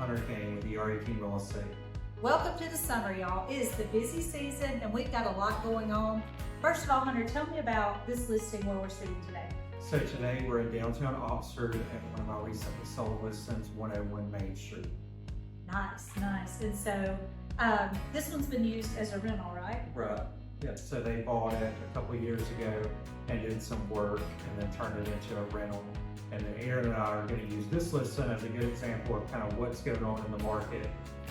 Hunter Cain with ER18 Real Estate. Welcome to the summer, y'all. It is the busy season and we've got a lot going on. First of all, Hunter, tell me about this listing where we're sitting today. So today we're in downtown Oxford at one of our recently sold listings, 101 Main Street. Nice. And so this one's been used as a rental, right? Right. Yep. So they bought it a couple of years ago and did some work and then turned it into a rental. And then Erin and I are going to use this listing as a good example of kind of what's going on in the market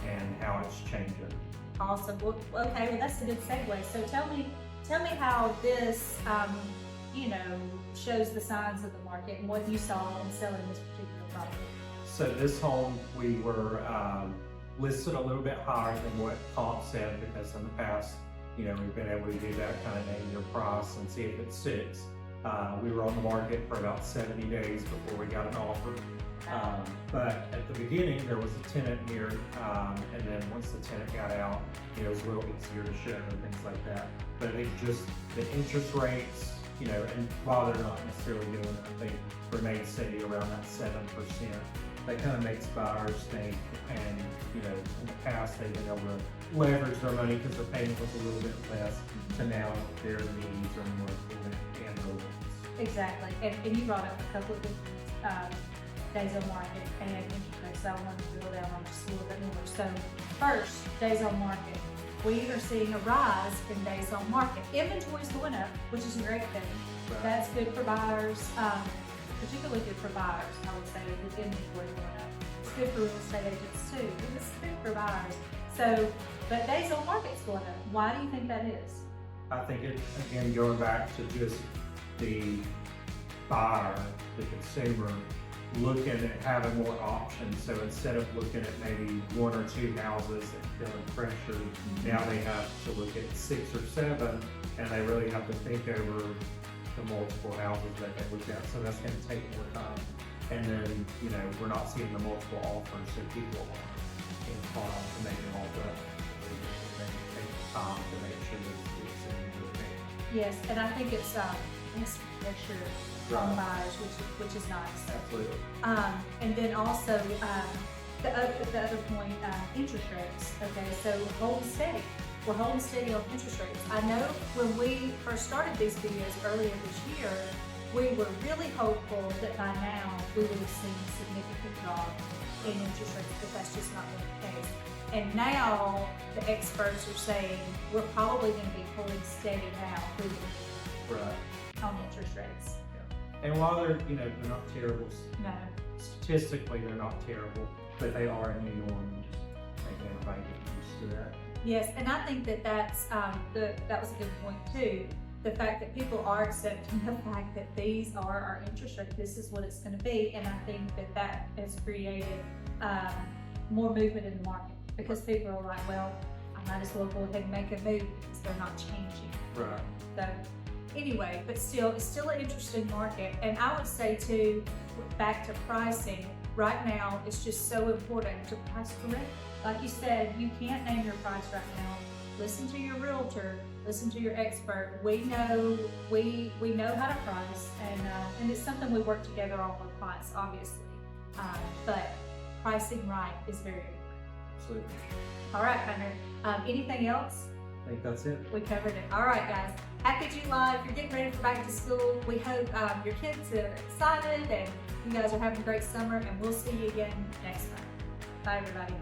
and how it's changing. Awesome. Well, okay, well that's a good segue. So tell me how this, shows the signs of the market and what you saw in selling this particular property. So this home, we were listed a little bit higher than what comp said, because in the past, we've been able to do that kind of name your price and see if it sticks. We were on the market for about 70 days before we got an offer. But at the beginning, there was a tenant here, and then once the tenant got out, it was a little easier to show and things like that. But I think just the interest rates, and while they're not necessarily doing it, I think remain steady around that 7%. That kind of makes buyers think, and in the past they've been able to leverage their money because their payment was a little bit less, to now their needs are more important and their wants. Exactly, and you brought up a couple of different days on market and interest rates, so I wanted to drill down on just a little bit more. So first, days on market. We are seeing a rise in days on market. Inventory's going up, which is a great thing. Right. That's good for buyers, particularly good for buyers, I would say, with inventory going up. It's good for real estate agents too, but it's good for buyers. So, but days on market's going up. Why do you think that is? I think it, again, going back to just the buyer, the consumer, looking at having more options. So instead of looking at maybe one or two houses and feeling pressured, now they have to look at 6 or 7, and they really have to think over the multiple houses that they look at. So that's going to take more time. And then, we're not seeing the multiple offers, so people are inclined to make an offer. They take time to make sure it's in good hands. Yes, and I think it's less pressure on buyers, which is nice. Absolutely. And then also the other point, interest rates. Okay, so we're holding steady. We're holding steady on interest rates. I know when we first started these videos earlier this year, we were really hopeful that by now we would have seen a significant drop in interest rates, but that's just not the case. And now the experts are saying we're probably going to be holding steady now through the year on interest rates. And while they're not terrible, No. statistically they're not terrible, but they are a new norm. Just make everybody get used to that. Yes, and I think that that was a good point too. The fact that people are accepting the fact that these are our interest rates, this is what it's going to be, and I think that has created more movement in the market, because people are like, well, I might as well go ahead and make a move because they're not changing. Right. So anyway, but still, it's still an interesting market. And I would say too, back to pricing, right now, it's just so important to price correct. Like you said, you can't name your price right now. Listen to your realtor, listen to your expert. We know how to price, and it's something we work together on with clients, obviously. But pricing right is very important. Absolutely. All right, Hunter. Anything else? I think that's it. We covered it. All right, guys. Happy July. If you're getting ready for back to school, we hope your kids are excited and you guys are having a great summer, and we'll see you again next time. Bye, everybody.